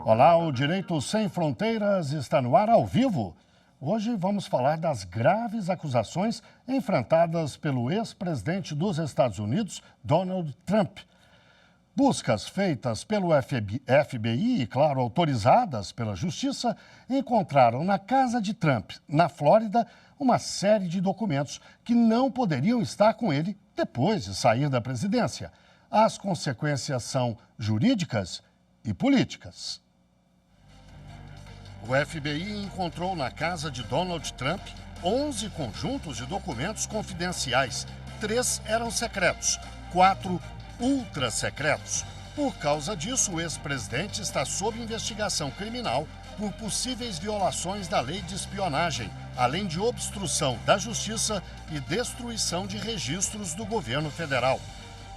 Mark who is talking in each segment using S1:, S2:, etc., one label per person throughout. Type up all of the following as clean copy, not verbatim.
S1: Olá, o Direito Sem Fronteiras está no ar ao vivo. Hoje vamos falar das graves acusações enfrentadas pelo ex-presidente dos Estados Unidos, Donald Trump. Buscas feitas pelo FBI e, claro, autorizadas pela Justiça, encontraram na casa de Trump, na Flórida, uma série de documentos que não poderiam estar com ele depois de sair da presidência. As consequências são jurídicas e políticas. O FBI encontrou na casa de Donald Trump 11 conjuntos de documentos confidenciais. 3 eram secretos, 4 ultra secretos. Por causa disso, o ex-presidente está sob investigação criminal por possíveis violações da lei de espionagem, além de obstrução da justiça e destruição de registros do governo federal.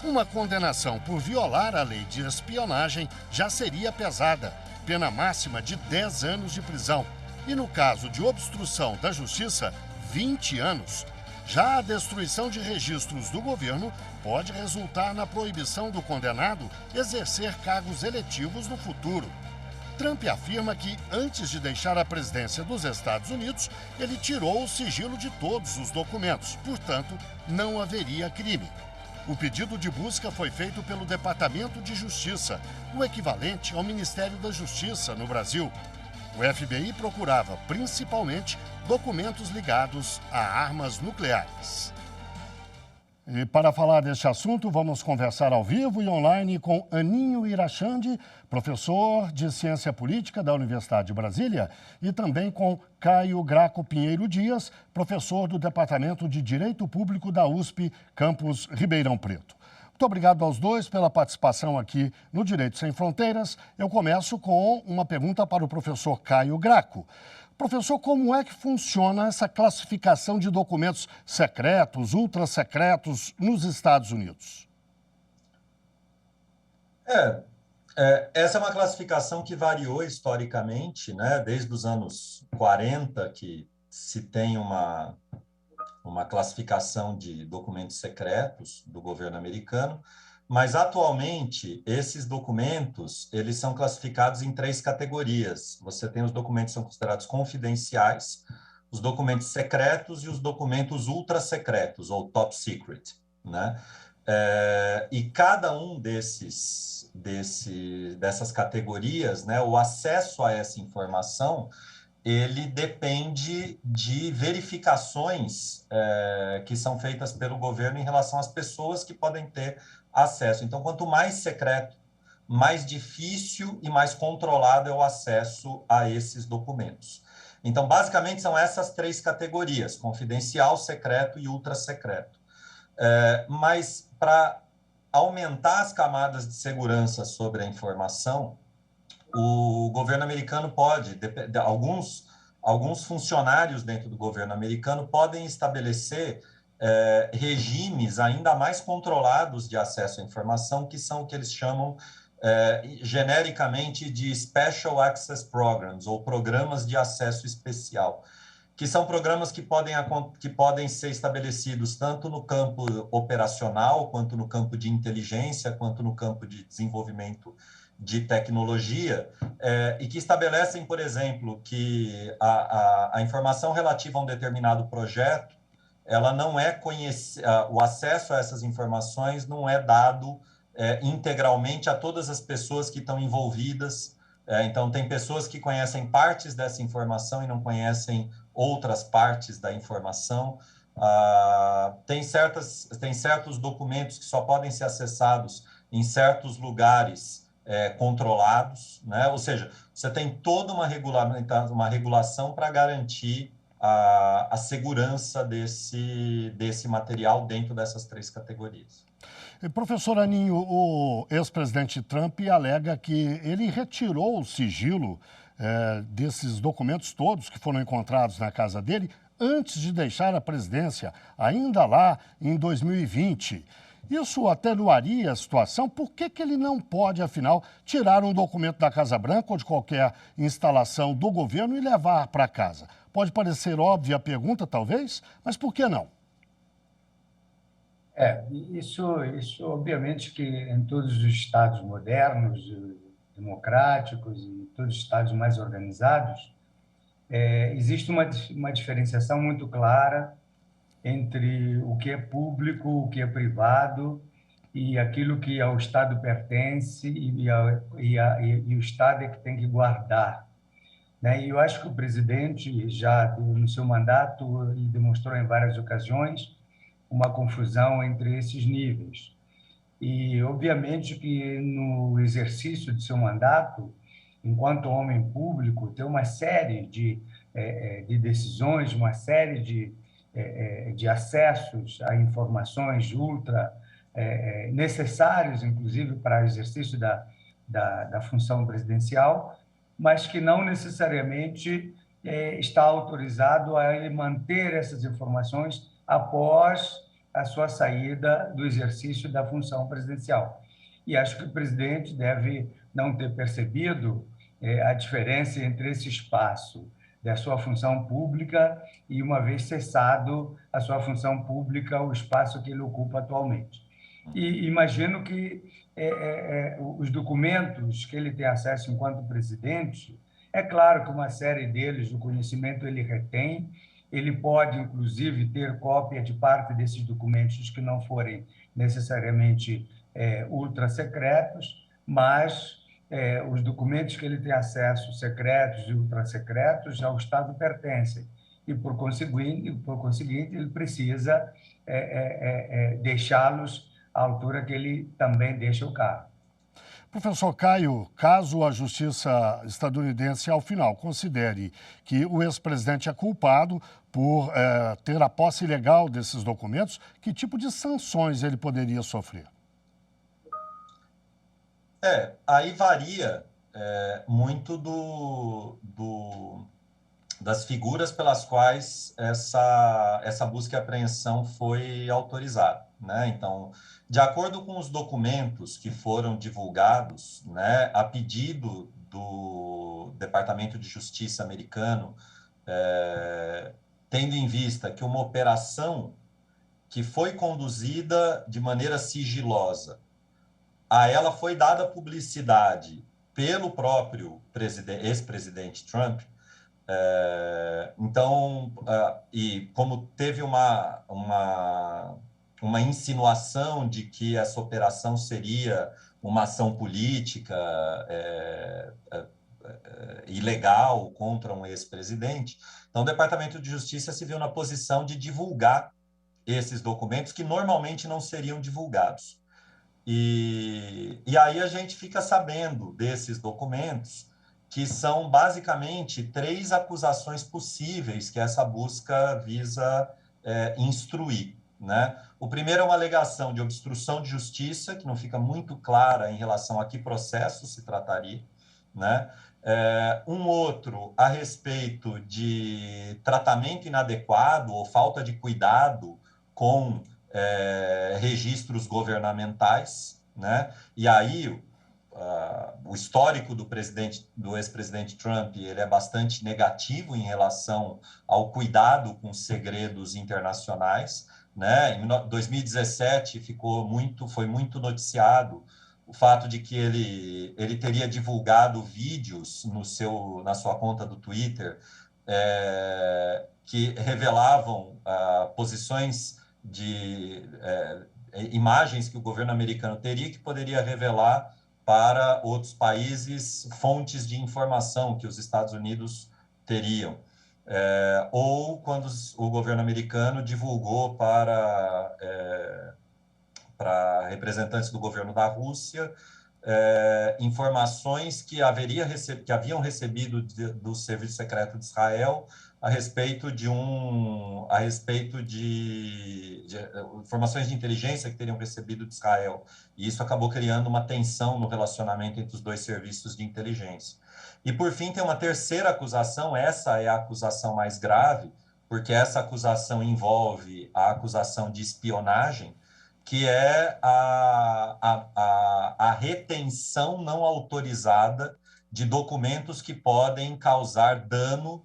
S1: Uma condenação por violar a lei de espionagem já seria pesada, pena máxima de 10 anos de prisão. E no caso de obstrução da justiça, 20 anos. Já a destruição de registros do governo pode resultar na proibição do condenado exercer cargos eletivos no futuro. Trump afirma que, antes de deixar a presidência dos Estados Unidos, ele tirou o sigilo de todos os documentos, portanto, não haveria crime. O pedido de busca foi feito pelo Departamento de Justiça, o equivalente ao Ministério da Justiça no Brasil. O FBI procurava, principalmente, documentos ligados a armas nucleares. E para falar deste assunto, vamos conversar ao vivo e online com Aninho Irachandi, professor de Ciência Política da Universidade de Brasília, e também com Caio Graco Pinheiro Dias, professor do Departamento de Direito Público da USP, campus Ribeirão Preto. Muito obrigado aos dois pela participação aqui no Direito Sem Fronteiras. Eu começo com uma pergunta para o professor Caio Graco. Professor, como é que funciona essa classificação de documentos secretos, ultrasecretos nos Estados Unidos?
S2: Essa é uma classificação que variou historicamente, né? Desde os anos 40, que se tem uma classificação de documentos secretos do governo americano, mas atualmente esses documentos eles são classificados em 3 categorias. Você tem os documentos que são considerados confidenciais, os documentos secretos e os documentos ultra secretos ou top secret, né? E cada um dessas categorias, né, o acesso a essa informação ele depende de verificações que são feitas pelo governo em relação às pessoas que podem ter acesso. Então, quanto mais secreto, mais difícil e mais controlado é o acesso a esses documentos. Então, basicamente, são essas 3 categorias, confidencial, secreto e ultra secreto. Mas, para aumentar as camadas de segurança sobre a informação, o governo americano pode, alguns funcionários dentro do governo americano podem estabelecer regimes ainda mais controlados de acesso à informação, que são o que eles chamam genericamente de Special Access Programs, ou programas de acesso especial, que são programas que podem ser estabelecidos tanto no campo operacional, quanto no campo de inteligência, quanto no campo de desenvolvimento de tecnologia, e que estabelecem, por exemplo, que a informação relativa a um determinado projeto, ela não é o acesso a essas informações não é dado integralmente a todas as pessoas que estão envolvidas. Então, tem pessoas que conhecem partes dessa informação e não conhecem outras partes da informação. Tem certos documentos que só podem ser acessados em certos lugares controlados, né? Ou seja, você tem toda uma regulação para garantir a segurança desse material dentro dessas 3 categorias.
S1: Professor Aninho, o ex-presidente Trump alega que ele retirou o sigilo desses documentos todos que foram encontrados na casa dele antes de deixar a presidência, ainda lá em 2020. Isso atenuaria a situação? Por que ele não pode, afinal, tirar um documento da Casa Branca ou de qualquer instalação do governo e levar para casa? Pode parecer óbvia a pergunta, talvez, mas por que não?
S3: Isso obviamente que em todos os estados modernos democráticos e todos os Estados mais organizados, existe uma diferenciação muito clara entre o que é público, o que é privado e aquilo que ao Estado pertence e o Estado é que tem que guardar, né? E eu acho que o presidente já no seu mandato ele demonstrou em várias ocasiões uma confusão entre esses níveis. E obviamente que no exercício de seu mandato, enquanto homem público, tem uma série de decisões, uma série de acessos a informações ultra necessários, inclusive, para o exercício da função presidencial, mas que não necessariamente está autorizado a ele manter essas informações após a sua saída do exercício da função presidencial. E acho que o presidente deve não ter percebido a diferença entre esse espaço da sua função pública e, uma vez cessado a sua função pública, o espaço que ele ocupa atualmente. E imagino que os documentos que ele tem acesso enquanto presidente, é claro que uma série deles, o conhecimento ele retém, ele pode, inclusive, ter cópia de parte desses documentos que não forem necessariamente ultra secretos, mas os documentos que ele tem acesso, secretos e ultra secretos, ao Estado pertencem. E, por conseguinte, ele precisa deixá-los à altura que ele também deixa o cargo.
S1: Professor Caio, caso a justiça estadunidense, ao final, considere que o ex-presidente é culpado por ter a posse ilegal desses documentos, que tipo de sanções ele poderia sofrer?
S2: Aí varia muito das figuras pelas quais essa busca e apreensão foi autorizada, né? Então, de acordo com os documentos que foram divulgados, né, a pedido do Departamento de Justiça americano, tendo em vista que uma operação que foi conduzida de maneira sigilosa, a ela foi dada publicidade pelo próprio ex-presidente Trump. Então, e como teve uma insinuação de que essa operação seria uma ação política ilegal contra um ex-presidente, então o Departamento de Justiça se viu na posição de divulgar esses documentos que normalmente não seriam divulgados. E aí a gente fica sabendo desses documentos, que são basicamente 3 acusações possíveis que essa busca visa instruir, né? O primeiro é uma alegação de obstrução de justiça, que não fica muito clara em relação a que processo se trataria, né? Um outro a respeito de tratamento inadequado ou falta de cuidado com registros governamentais, né? E aí o histórico do ex-presidente Trump ele é bastante negativo em relação ao cuidado com segredos internacionais, né? Em 2017 foi muito noticiado o fato de que ele teria divulgado vídeos na sua conta do Twitter que revelavam posições de imagens que o governo americano teria que poderia revelar para outros países fontes de informação que os Estados Unidos teriam. Ou quando o governo americano divulgou para representantes do governo da Rússia informações que haviam recebido do Serviço Secreto de Israel a respeito de informações de inteligência que teriam recebido de Israel. E isso acabou criando uma tensão no relacionamento entre os dois serviços de inteligência. E, por fim, tem uma terceira acusação, essa é a acusação mais grave, porque essa acusação envolve a acusação de espionagem, que é a retenção não autorizada de documentos que podem causar dano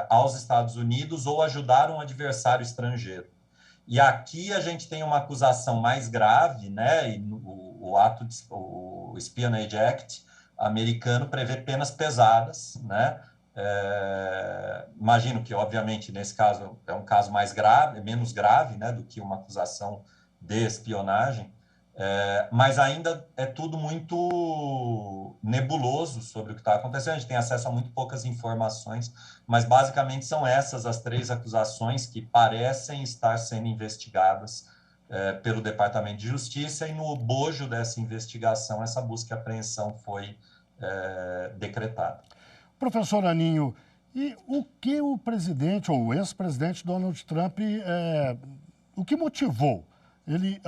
S2: aos Estados Unidos ou ajudar um adversário estrangeiro. E aqui a gente tem uma acusação mais grave, né? E o Espionage Act americano prevê penas pesadas, né? Imagino que, obviamente, nesse caso é um caso mais grave, menos grave, né, do que uma acusação de espionagem, mas ainda é tudo muito nebuloso sobre o que está acontecendo. A gente tem acesso a muito poucas informações, mas basicamente são essas as 3 acusações que parecem estar sendo investigadas pelo Departamento de Justiça, e no bojo dessa investigação, essa busca e apreensão foi decretada.
S1: Professor Aninho, e o que o presidente ou o ex-presidente Donald Trump, o que motivou ele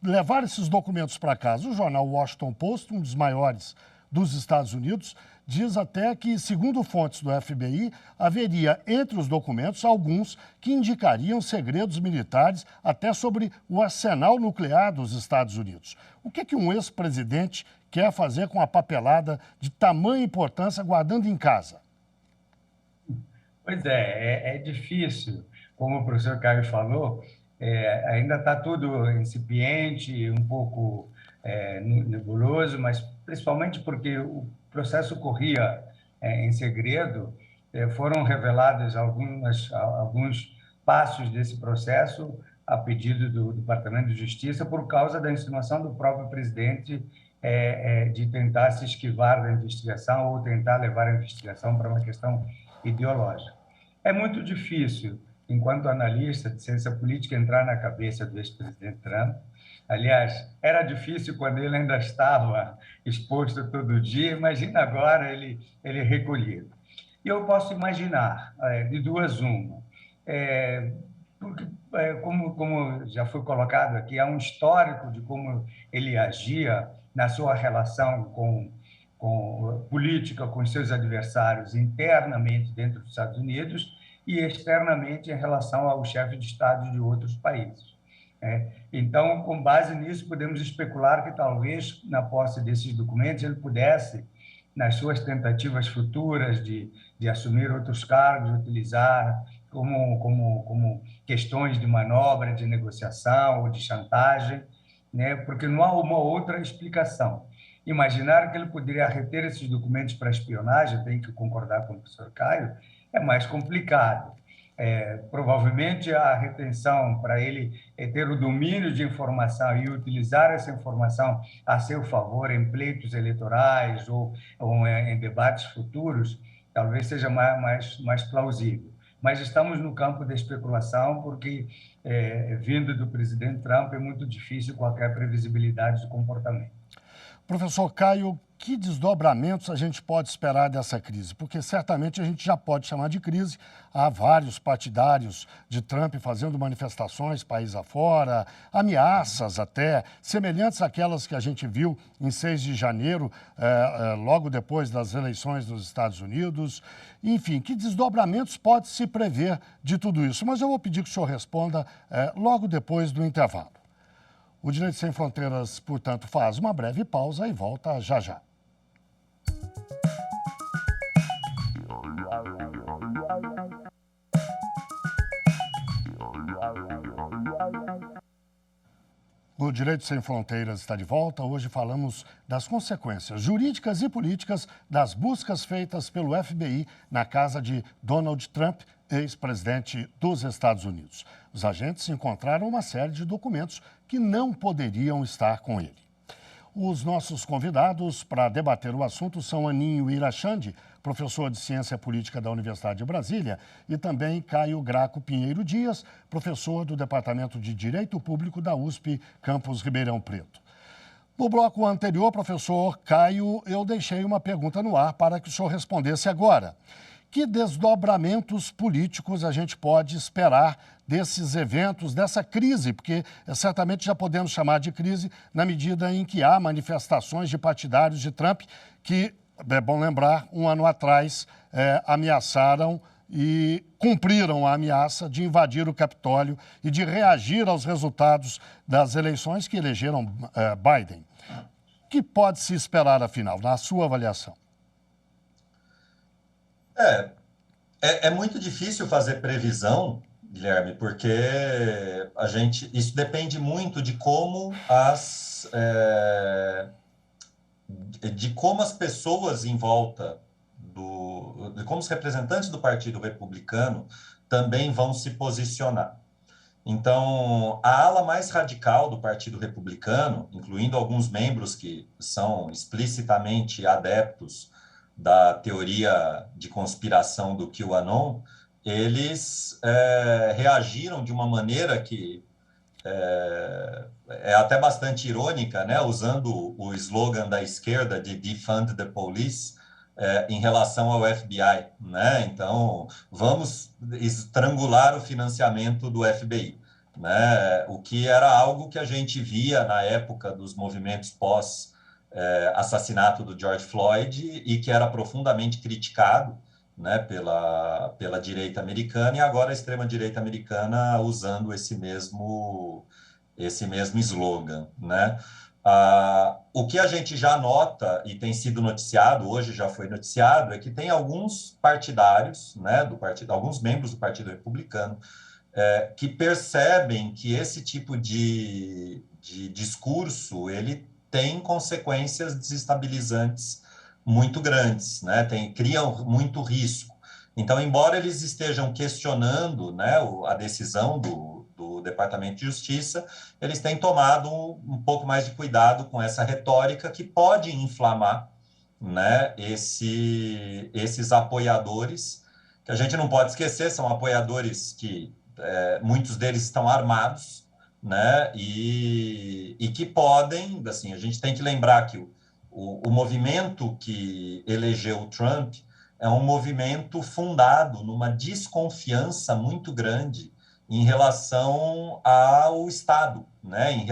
S1: levar esses documentos para casa? O jornal Washington Post, um dos maiores dos Estados Unidos, diz até que, segundo fontes do FBI, haveria entre os documentos alguns que indicariam segredos militares até sobre o arsenal nuclear dos Estados Unidos. O que um ex-presidente quer fazer com a papelada de tamanha importância guardando em casa?
S3: Pois é difícil. Como o professor Caio falou, ainda está tudo incipiente, um pouco nebuloso, mas principalmente porque o processo corria em segredo, foram revelados alguns passos desse processo a pedido do Departamento de Justiça por causa da insinuação do próprio presidente de tentar se esquivar da investigação ou tentar levar a investigação para uma questão ideológica. É muito difícil, enquanto analista de ciência política, entrar na cabeça do ex-presidente Trump. Aliás, era difícil quando ele ainda estava exposto todo dia, imagina agora ele recolhido. E eu posso imaginar, de duas uma, porque, como já foi colocado aqui, há um histórico de como ele agia na sua relação com política, com seus adversários internamente dentro dos Estados Unidos e externamente em relação ao chefe de Estado de outros países. Então, com base nisso, podemos especular que talvez, na posse desses documentos, ele pudesse, nas suas tentativas futuras de assumir outros cargos, utilizar como questões de manobra, de negociação ou de chantagem, né? Porque não há uma outra explicação. Imaginar que ele poderia reter esses documentos para espionagem, tenho que concordar com o professor Caio, é mais complicado. Provavelmente a retenção para ele ter o domínio de informação e utilizar essa informação a seu favor em pleitos eleitorais ou em debates futuros, talvez seja mais plausível. Mas estamos no campo da especulação porque, vindo do presidente Trump, é muito difícil qualquer previsibilidade do comportamento.
S1: Professor Caio, que desdobramentos a gente pode esperar dessa crise? Porque certamente a gente já pode chamar de crise. Há vários partidários de Trump fazendo manifestações país afora, ameaças até, semelhantes àquelas que a gente viu em 6 de janeiro, logo depois das eleições dos Estados Unidos. Enfim, que desdobramentos pode se prever de tudo isso? Mas eu vou pedir que o senhor responda logo depois do intervalo. O Direito Sem Fronteiras, portanto, faz uma breve pausa e volta já já. O Direito Sem Fronteiras está de volta. Hoje falamos das consequências jurídicas e políticas das buscas feitas pelo FBI na casa de Donald Trump, ex-presidente dos Estados Unidos. Os agentes encontraram uma série de documentos que não poderiam estar com ele. Os nossos convidados para debater o assunto são Aninho Irachandi, professor de Ciência Política da Universidade de Brasília, e também Caio Graco Pinheiro Dias, professor do Departamento de Direito Público da USP, campus Ribeirão Preto. No bloco anterior, professor Caio, eu deixei uma pergunta no ar para que o senhor respondesse agora. Que desdobramentos políticos a gente pode esperar desses eventos, dessa crise? Porque certamente já podemos chamar de crise na medida em que há manifestações de partidários de Trump que, é bom lembrar, um ano atrás ameaçaram e cumpriram a ameaça de invadir o Capitólio e de reagir aos resultados das eleições que elegeram Biden. O que pode se esperar, afinal, na sua avaliação?
S2: É muito difícil fazer previsão, Guilherme, porque isso depende muito de como de como as pessoas em volta de como os representantes do Partido Republicano também vão se posicionar. Então, a ala mais radical do Partido Republicano, incluindo alguns membros que são explicitamente adeptos da teoria de conspiração do QAnon, eles reagiram de uma maneira que é até bastante irônica, né? Usando o slogan da esquerda de Defund the Police, em relação ao FBI, né? Então, vamos estrangular o financiamento do FBI, né? O que era algo que a gente via na época dos movimentos pós-assassinato do George Floyd e que era profundamente criticado, né, pela direita americana, e agora a extrema-direita americana usando esse mesmo slogan, né? O que a gente já nota e tem sido noticiado, hoje já foi noticiado, é que tem alguns partidários, né, alguns membros do Partido Republicano, que percebem que esse tipo de discurso ele tem consequências desestabilizantes muito grandes, né? Criam muito risco. Então, embora eles estejam questionando, né, a decisão do Departamento de Justiça, eles têm tomado um pouco mais de cuidado com essa retórica que pode inflamar, né, esses apoiadores, que a gente não pode esquecer, são apoiadores que muitos deles estão armados, né, e que podem, assim, a gente tem que lembrar que o movimento que elegeu o Trump é um movimento fundado numa desconfiança muito grande em relação ao Estado, né?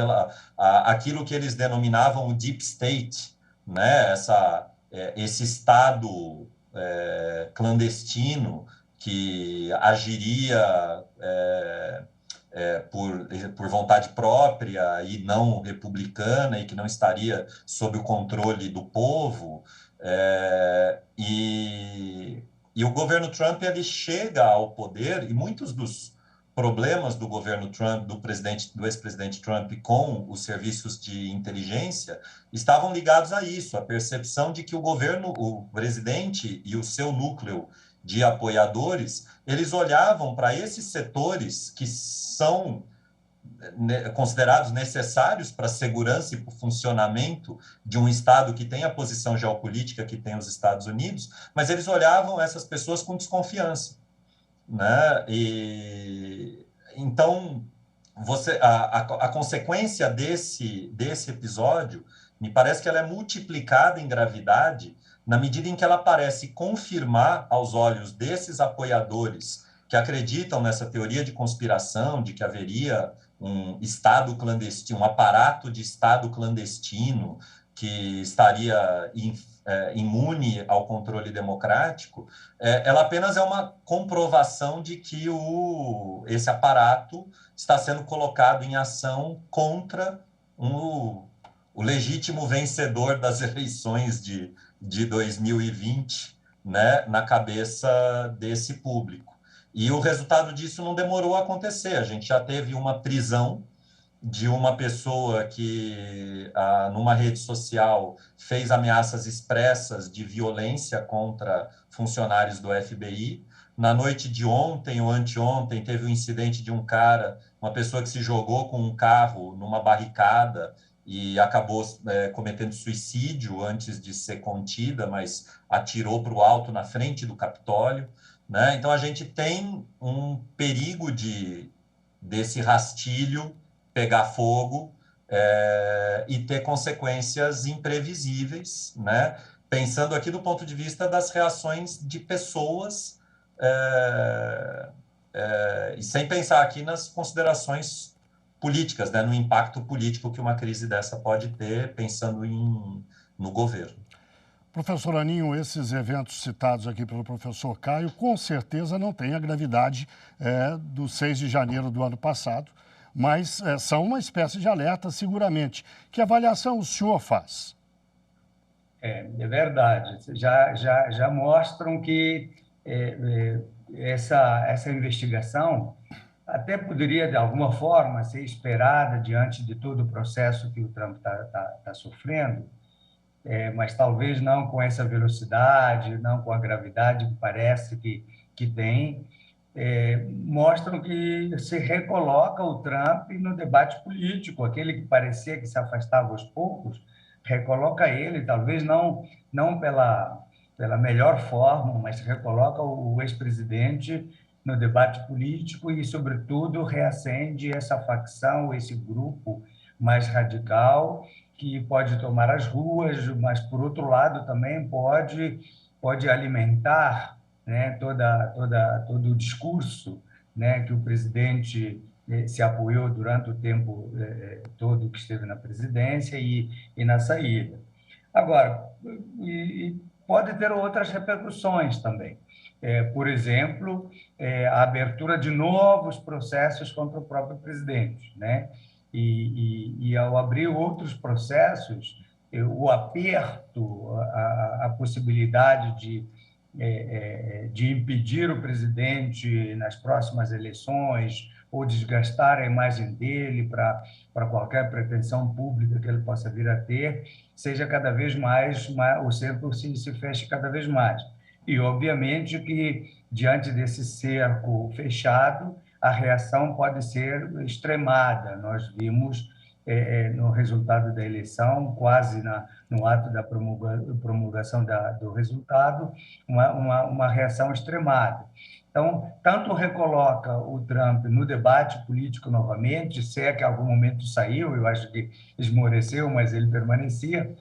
S2: Aquilo que eles denominavam o Deep State, né? Esse Estado clandestino que agiria por vontade própria e não republicana e que não estaria sob o controle do povo. E o governo Trump ele chega ao poder e muitos dos problemas do governo Trump, do ex-presidente Trump com os serviços de inteligência estavam ligados a isso, a percepção de que o presidente e o seu núcleo de apoiadores, eles olhavam para esses setores que são considerados necessários para a segurança e para o funcionamento de um Estado que tem a posição geopolítica que tem os Estados Unidos, mas eles olhavam essas pessoas com desconfiança, né? E então a consequência desse episódio me parece que ela é multiplicada em gravidade na medida em que ela parece confirmar aos olhos desses apoiadores que acreditam nessa teoria de conspiração, de que haveria um Estado clandestino, um aparato de Estado clandestino que estaria imune ao controle democrático, ela apenas é uma comprovação de que esse aparato está sendo colocado em ação contra o legítimo vencedor das eleições de 2020, né, na cabeça desse público. E o resultado disso não demorou a acontecer. A gente já teve uma prisão de uma pessoa que, numa rede social, fez ameaças expressas de violência contra funcionários do FBI. Na noite de ontem ou anteontem, teve um incidente de um cara, uma pessoa que se jogou com um carro numa barricada e acabou cometendo suicídio antes de ser contida, mas atirou para o alto na frente do Capitólio, né? Então, a gente tem um perigo desse rastilho pegar fogo e ter consequências imprevisíveis, né? Pensando aqui do ponto de vista das reações de pessoas e sem pensar aqui nas considerações políticas, né? No impacto político que uma crise dessa pode ter, pensando no governo.
S1: Professor Aninho, esses eventos citados aqui pelo professor Caio, com certeza não têm a gravidade do 6 de janeiro do ano passado, mas são uma espécie de alerta, seguramente. Que avaliação o senhor faz?
S3: É verdade. Já mostram que essa investigação até poderia, de alguma forma, ser esperada diante de todo o processo que o Trump está sofrendo, mas talvez não com essa velocidade, não com a gravidade que parece que tem, mostram que se recoloca o Trump no debate político, aquele que parecia que se afastava aos poucos, recoloca ele, talvez não pela melhor forma, mas recoloca o ex-presidente no debate político e, sobretudo, reacende essa facção, esse grupo mais radical, que pode tomar as ruas, mas, por outro lado, também pode alimentar, né, todo o discurso, né, que o presidente se apoiou durante o tempo todo que esteve na presidência e na saída. Agora, pode ter outras repercussões também. Por exemplo, a abertura de novos processos contra o próprio presidente, né? E ao abrir outros processos, o aperto, a possibilidade de impedir o presidente nas próximas eleições ou desgastar a imagem dele para qualquer pretensão pública que ele possa vir a ter, seja cada vez mais, o cerco se feche cada vez mais. E, obviamente, que, diante desse cerco fechado, a reação pode ser extremada. Nós vimos, no resultado da eleição, quase no ato da promulgação do resultado, uma reação extremada. Então, tanto recoloca o Trump no debate político novamente, se é que em algum momento saiu, eu acho que esmoreceu, mas ele permanecia,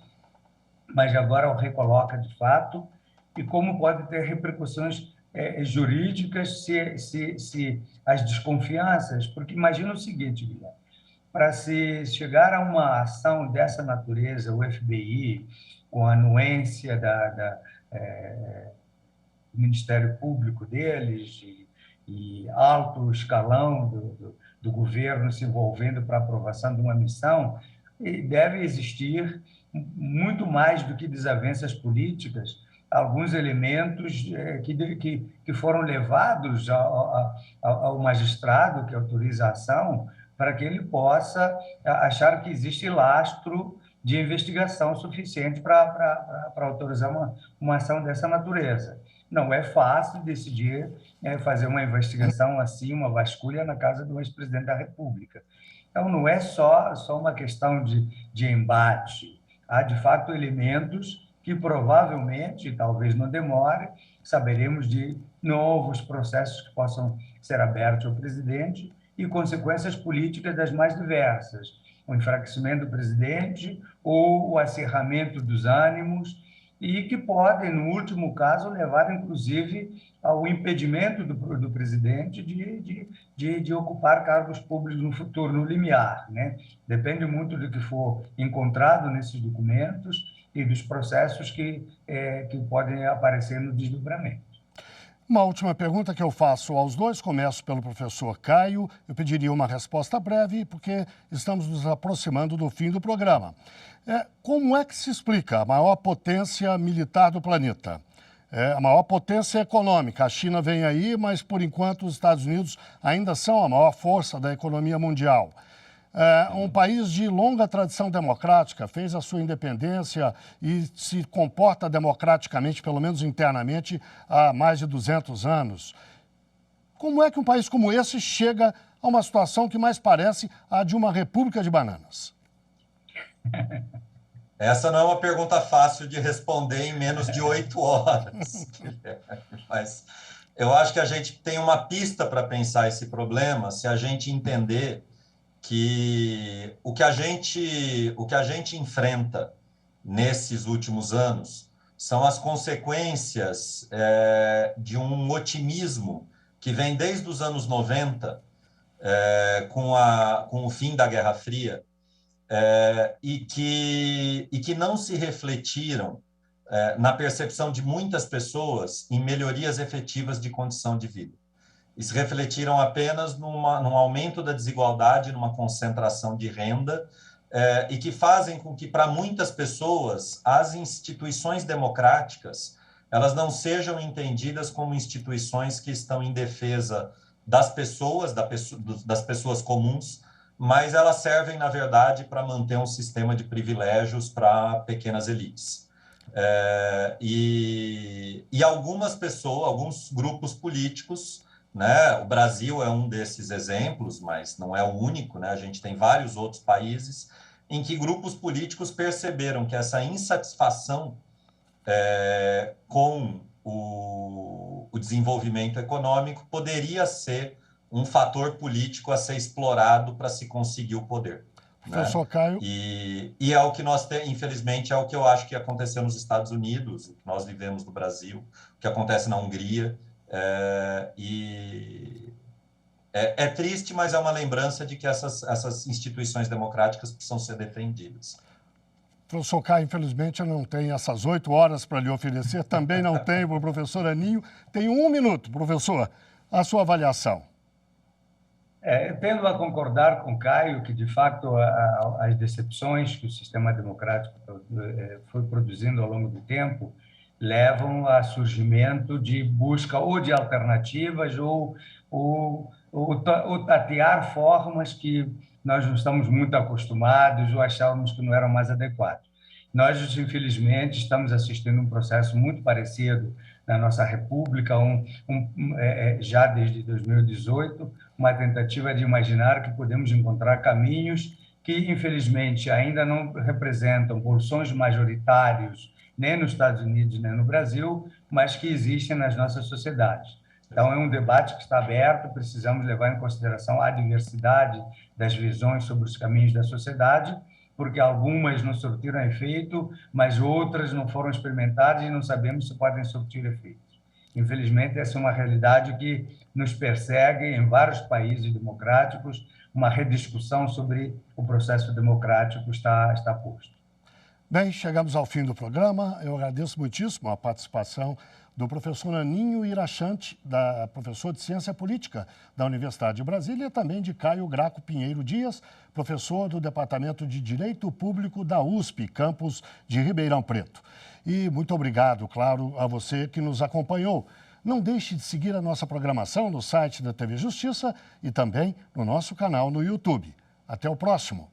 S3: mas agora o recoloca de fato, e como pode ter repercussões jurídicas se as desconfianças, porque imagina o seguinte, Guilherme, para se chegar a uma ação dessa natureza, o FBI, com a anuência do Ministério Público deles e alto escalão do governo se envolvendo para a aprovação de uma missão, deve existir, muito mais do que desavenças políticas, alguns elementos que foram levados ao magistrado que autoriza a ação para que ele possa achar que existe lastro de investigação suficiente para autorizar uma ação dessa natureza. Não é fácil decidir fazer uma investigação assim, uma vasculha na casa do ex-presidente da República. Então, não é só uma questão de embate. Há, de fato, elementos que provavelmente, talvez não demore, saberemos de novos processos que possam ser abertos ao presidente e consequências políticas das mais diversas. O enfraquecimento do presidente ou o acirramento dos ânimos e que podem, no último caso, levar, inclusive, ao impedimento do presidente de ocupar cargos públicos no futuro, no limiar, né? Depende muito do que for encontrado nesses documentos e dos processos que podem aparecer no desdobramento.
S1: Uma última pergunta que eu faço aos dois, começo pelo professor Caio. Eu pediria uma resposta breve, porque estamos nos aproximando do fim do programa. Como é que se explica a maior potência militar do planeta? A maior potência econômica. A China vem aí, mas, por enquanto, os Estados Unidos ainda são a maior força da economia mundial. Um país de longa tradição democrática, fez a sua independência e se comporta democraticamente, pelo menos internamente, há mais de 200 anos. Como é que um país como esse chega a uma situação que mais parece a de uma república de bananas?
S2: Essa não é uma pergunta fácil de responder em menos de 8 horas, mas eu acho que a gente tem uma pista para pensar esse problema se a gente entender que o que a gente enfrenta nesses últimos anos são as consequências de um otimismo que vem desde os anos 90, com o fim da Guerra Fria, e que não se refletiram na percepção de muitas pessoas em melhorias efetivas de condição de vida. E se refletiram apenas num aumento da desigualdade, numa concentração de renda, e que fazem com que, para muitas pessoas, as instituições democráticas elas não sejam entendidas como instituições que estão em defesa das pessoas comuns, mas elas servem, na verdade, para manter um sistema de privilégios para pequenas elites. E algumas pessoas, alguns grupos políticos, né? O Brasil é um desses exemplos, mas não é o único, né? A gente tem vários outros países em que grupos políticos perceberam que essa insatisfação com o desenvolvimento econômico poderia ser um fator político a ser explorado para se conseguir o poder.
S1: Professor Caio.
S2: E é o que nós temos, infelizmente, é o que eu acho que aconteceu nos Estados Unidos, o que nós vivemos no Brasil, o que acontece na Hungria. É triste, mas é uma lembrança de que essas instituições democráticas precisam ser defendidas.
S1: Professor Caio, infelizmente, eu não tenho essas 8 horas para lhe oferecer, também não tenho para o professor Aninho. Tem 1 minuto, professor, a sua avaliação.
S3: Eu tendo a concordar com o Caio que, de fato, as decepções que o sistema democrático foi produzindo ao longo do tempo levam a surgimento de busca ou de alternativas ou tatear formas que nós não estamos muito acostumados ou achávamos que não eram mais adequadas. Nós, infelizmente, estamos assistindo um processo muito parecido na nossa República, já desde 2018, uma tentativa de imaginar que podemos encontrar caminhos que, infelizmente, ainda não representam bolsões majoritários nem nos Estados Unidos, nem no Brasil, mas que existem nas nossas sociedades. Então, é um debate que está aberto, precisamos levar em consideração a diversidade das visões sobre os caminhos da sociedade, porque algumas não surtiram efeito, mas outras não foram experimentadas e não sabemos se podem surtir efeito. Infelizmente, essa é uma realidade que nos persegue em vários países democráticos, uma rediscussão sobre o processo democrático está posto.
S1: Bem, chegamos ao fim do programa. Eu agradeço muitíssimo a participação do professor Aninho Irachante, professor de Ciência Política da Universidade de Brasília, e também de Caio Graco Pinheiro Dias, professor do Departamento de Direito Público da USP, campus de Ribeirão Preto. E muito obrigado, claro, a você que nos acompanhou. Não deixe de seguir a nossa programação no site da TV Justiça e também no nosso canal no YouTube. Até o próximo.